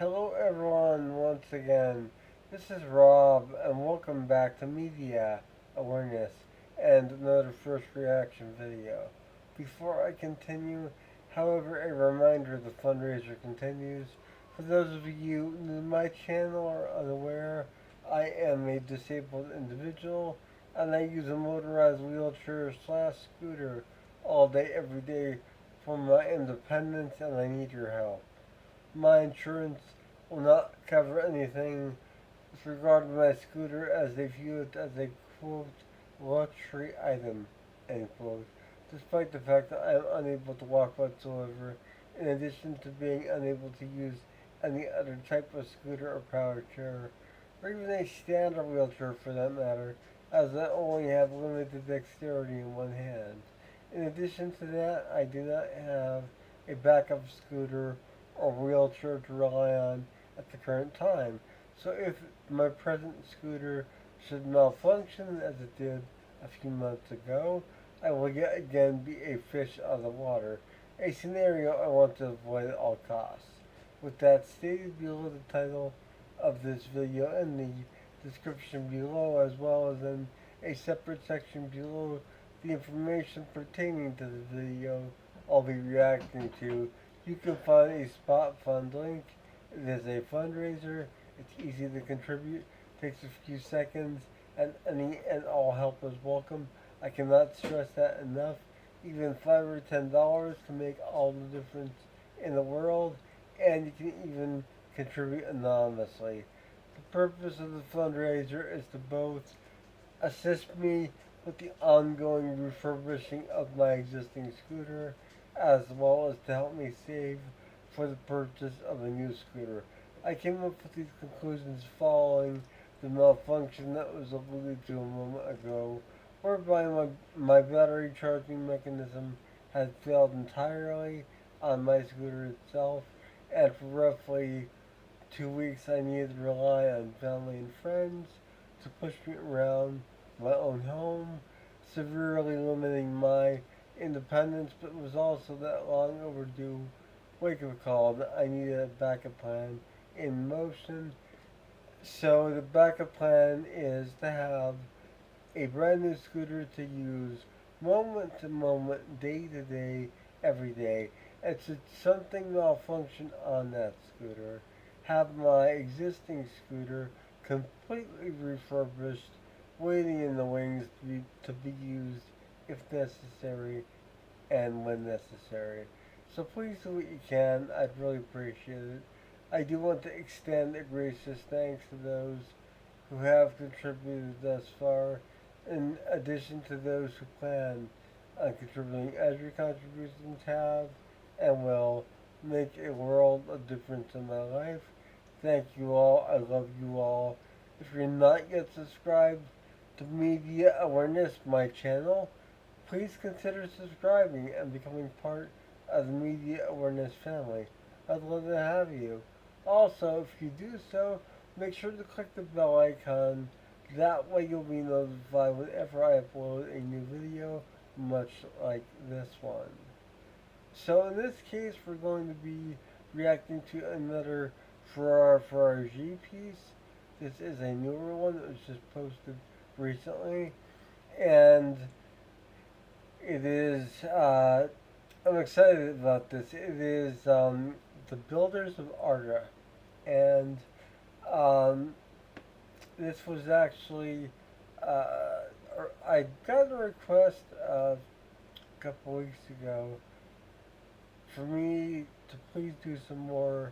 Hello everyone once again. This is Rob and welcome back to Media Awareness and another first reaction video. Before I continue, however, a reminder the fundraiser continues. For those of you new to my channel or unaware, I am a disabled individual and I use a motorized wheelchair slash scooter all day every day for my independence and I need your help. My insurance will not cover anything with regard to my scooter as they view it as a quote luxury item end quote, despite the fact that I am unable to walk whatsoever, in addition to being unable to use any other type of scooter or power chair, or even a standard wheelchair for that matter, as I only have limited dexterity in one hand. In addition to that, I do not have a backup scooter or wheelchair to rely on at the current time. So if my present scooter should malfunction as it did a few months ago, I will yet again be a fish out of the water, a scenario I want to avoid at all costs. With that stated, below the title of this video and the description below, as well as in a separate section below, the information pertaining to the video I'll be reacting to, you can find a spot fund link. It is a fundraiser. It's easy to contribute. Takes a few seconds, and any and all help is welcome. I cannot stress that enough. Even $5 or $10 can make all the difference in the world, and you can even contribute anonymously. The purpose of the fundraiser is to both assist me with the ongoing refurbishing of my existing scooter, as well as to help me save for the purchase of a new scooter. I came up with these conclusions following the malfunction that was alluded to a moment ago, whereby my battery charging mechanism had failed entirely on my scooter itself, and for roughly 2 weeks I needed to rely on family and friends to push me around my own home, severely limiting my independence, but it was also that long overdue wake up call that I needed a backup plan in motion. So the backup plan is to have a brand new scooter to use moment to moment, day to day, every day. And should something malfunction on that scooter, have my existing scooter completely refurbished, waiting in the wings to be used if necessary and when necessary. So please do what you can. I'd really appreciate it. I do want to extend a gracious thanks to those who have contributed thus far, in addition to those who plan on contributing, as your contributions have and will make a world of difference in my life. Thank you all. I love you all. If you're not yet subscribed to Media Awareness, my channel, please consider subscribing and becoming part of the Media Awareness family. I'd love to have you. Also, if you do so, make sure to click the bell icon. That way you'll be notified whenever I upload a new video, much like this one. So in this case, we're going to be reacting to another Faraji piece. This is a newer one that was just posted recently, and it is, I'm excited about this. It is the builders of Arta, and um, this was actually, I got a request a couple weeks ago for me to please do some more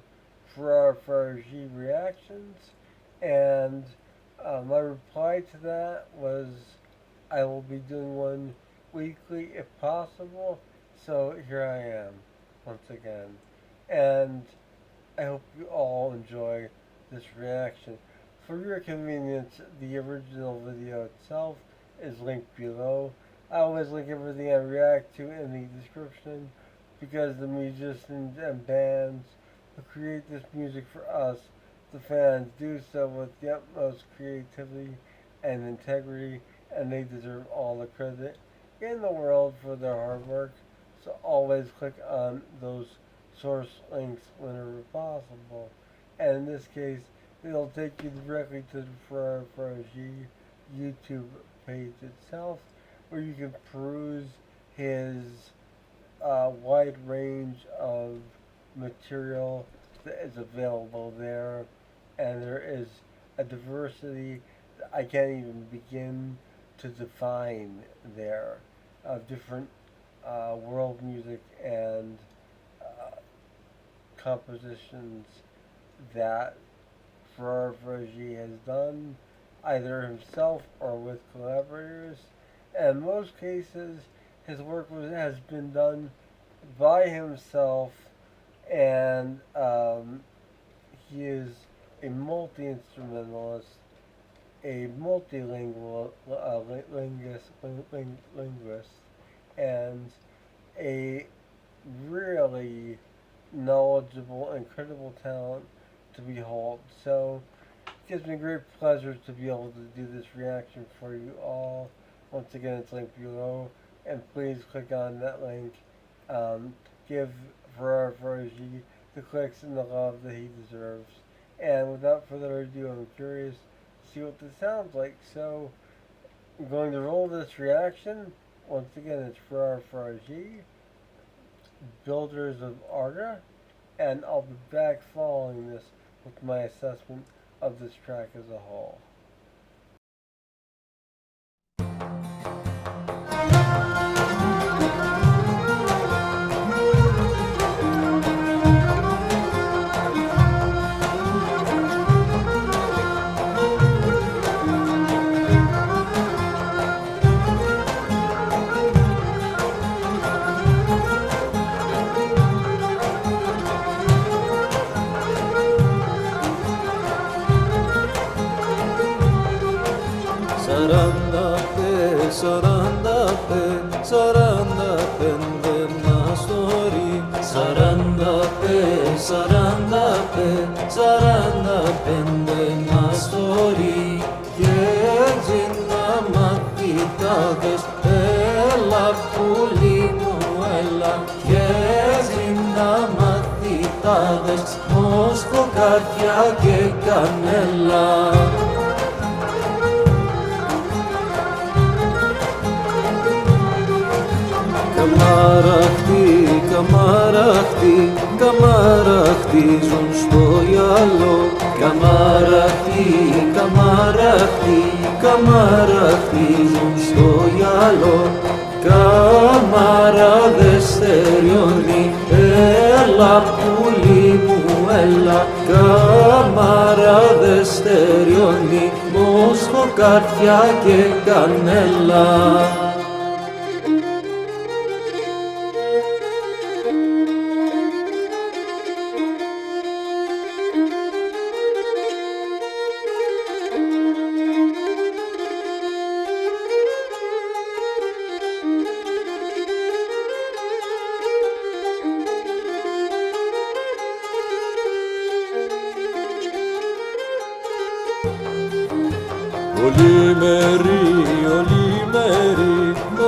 Faraji reactions, and my reply to that was I will be doing one weekly if possible. So here I am once again, and I hope you all enjoy this reaction. For your convenience, the original video itself is linked below. I always link everything I react to in the description because the musicians and bands who create this music for us, the fans, do so with the utmost creativity and integrity, and they deserve all the credit in the world for their hard work. So always click on those source links whenever possible. and in this case, it'll take you directly to the Faraji YouTube page itself, where you can peruse his wide range of material that is available there, and there is a diversity that I can't even begin to define there of different world music and compositions that Faraji has done, either himself or with collaborators. And in most cases, his work has been done by himself, and he is a multi-instrumentalist, a multilingual linguist, and a really knowledgeable, incredible talent to behold. So it gives me great pleasure to be able to do this reaction for you all. Once again, it's linked below, and please click on that link. Give Faraji the clicks and the love that he deserves. And without further ado, I'm curious to see what this sounds like. So I'm going to roll this reaction. Once again, it's Faraji, Builders of Arta, and I'll be back following this with my assessment of this track as a whole. Saranda pende mastori Gejina matitades Ela pulimu ela Gejina matitades Mosko kardia και κανέλα Καμαραχτή, καμαραχτή, καμαραχτίζουν στο γυαλό Καμαραχτή, καμαραχτή, καμαραχτίζουν στο γυαλό Καμαράδες στεριώνει, έλα πουλί μου έλα Καμαράδες στεριώνει, μόσχο, καρδιά και κανέλα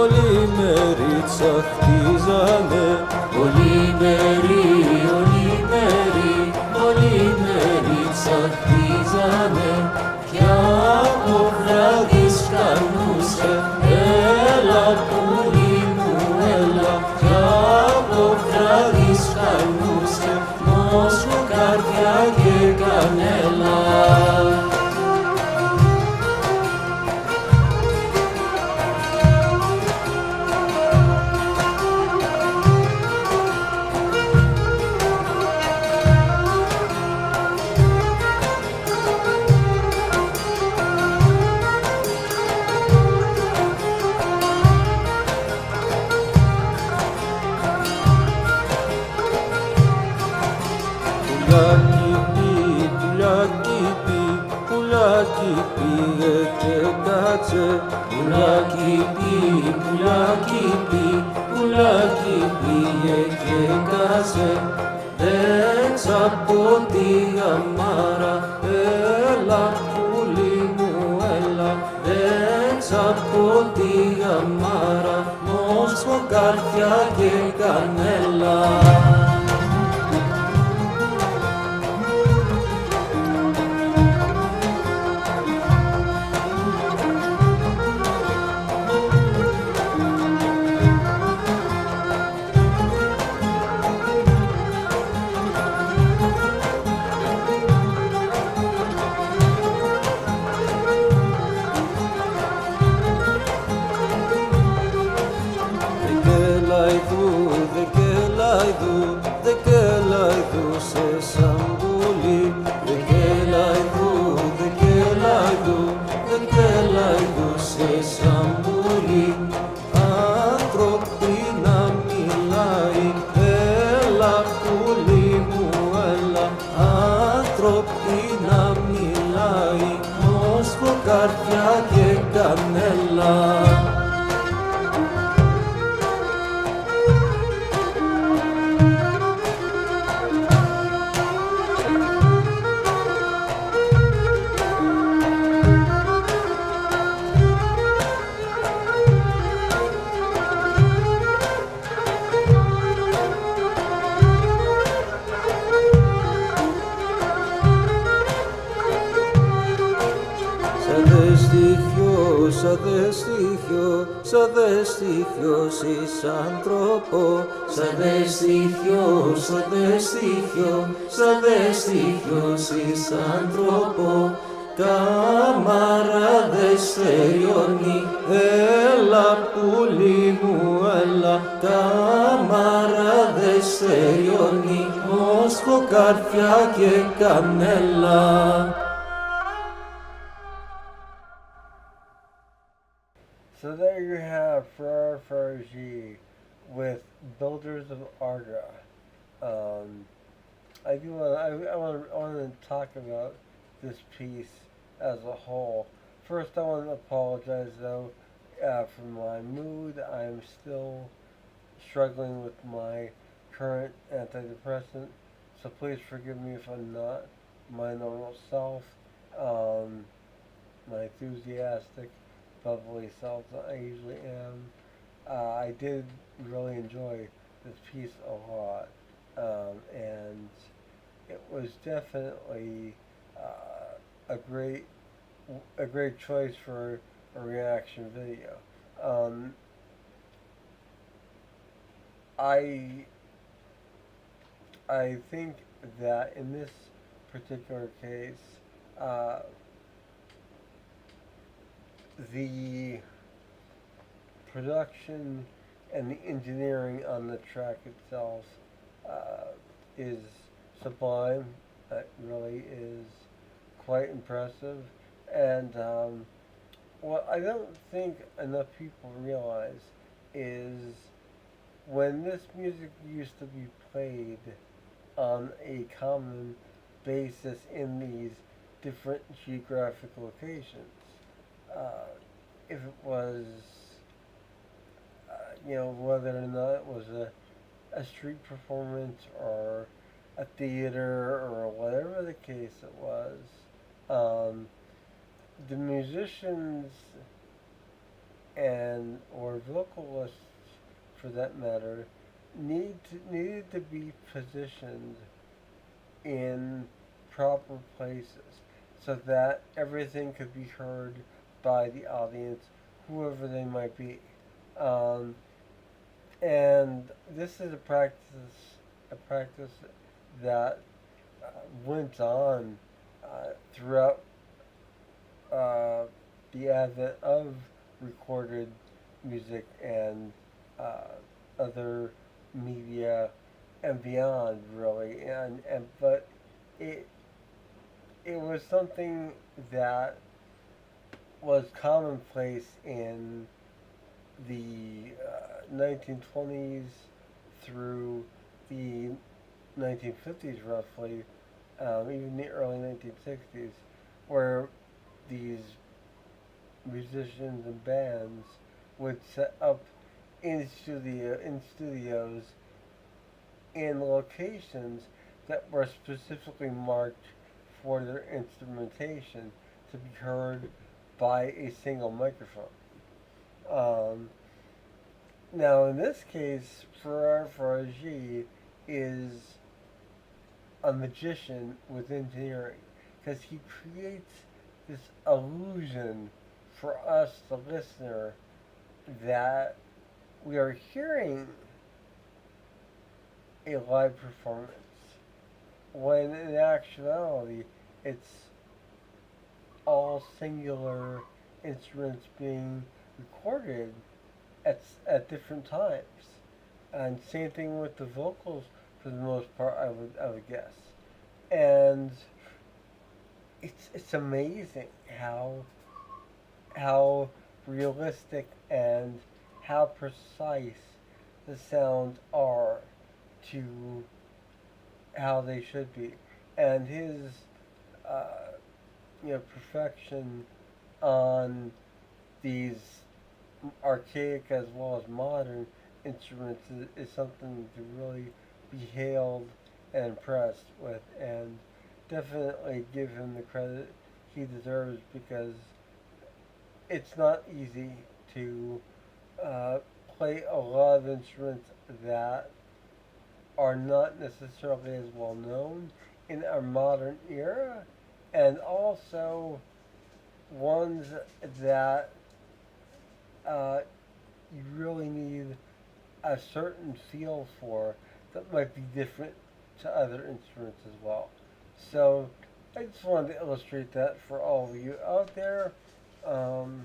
Όλη τσαχτίζανε Όλη μέρη τσαχτίζανε Κι από βράδυ σκανούσε Έλα πουλί μου έλα Κι από βράδυ σκανούσε Μόσχο, καρδιά και κανέλα Πουλάκι πήγε και κάτσε Πουλάκι πήγε και κάτσε Έξω από τη γαμάρα Έλα πουλί μου έλα Έξω από τη γαμάρα Μόσχο, καρδιά και κανέλα τρόποι να μιλάει, μόσχο, καρδιά και κανέλα. Σαν δε στοιχιός εις άνθρωπο, σαν δε στοιχιός εις άνθρωπο, κάμαρα δε στεριώνει, έλα πουλί μου έλα, κάμαρα δε στεριώνει, μόσχο, καρδιά και κανέλα. So there you have Faraji with Builders of Arta. I want to talk about this piece as a whole. First, I want to apologize though for my mood. I'm still struggling with my current antidepressant, so please forgive me if I'm not my normal self, my enthusiastic, bubbly self that I usually am. I did really enjoy this piece a lot, and it was definitely a great choice for a reaction video. I think that in this particular case, the production and the engineering on the track itself is sublime. It really is quite impressive. And what I don't think enough people realize is when this music used to be played on a common basis in these different geographic locations, if it was, whether or not it was a street performance or a theater or whatever the case it was, the musicians or vocalists, for that matter, needed to be positioned in proper places so that everything could be heard by the audience, whoever they might be. And this is a practice that went on throughout the advent of recorded music and other media and beyond, really. But it was something that was commonplace in the 1920s through the 1950s, roughly, even the early 1960s, where these musicians and bands would set up in studios in locations that were specifically marked for their instrumentation to be heard by a single microphone. Now, in this case, Faraji is a magician with engineering, because he creates this illusion for us, the listener, that we are hearing a live performance, when in actuality it's all singular instruments being recorded at different times. And same thing with the vocals for the most part, I would guess. And it's amazing how realistic and how precise the sounds are to how they should be. And his uh, perfection on these archaic as well as modern instruments is something to really be hailed and impressed with, and definitely give him the credit he deserves, because it's not easy to uh, play a lot of instruments that are not necessarily as well known in our modern era, and also ones that uh, you really need a certain feel for that might be different to other instruments as well. So I just wanted to illustrate that for all of you out there. Um,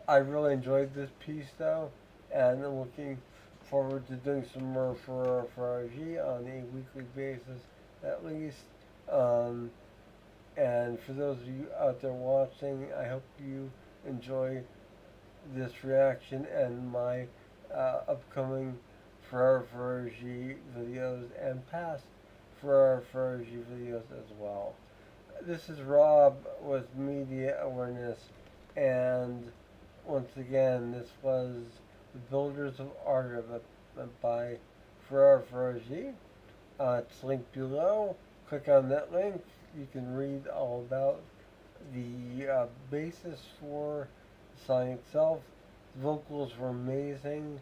I really enjoyed this piece though, and I'm looking forward to doing some more for Faraji on a weekly basis at least. Um, and for those of you out there watching, I hope you enjoy this reaction and my upcoming Faraji videos and past Faraji videos as well. This is Rob with Media Awareness, and once again, this was The Builders of Arta by Faraji. It's linked below. Click on that link. You can read all about the basis for the song itself. The vocals were amazing,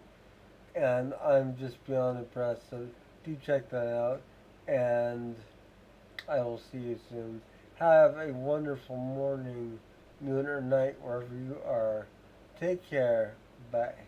and I'm just beyond impressed. So do check that out, and I will see you soon. Have a wonderful morning, noon, or night, wherever you are. Take care. Bye.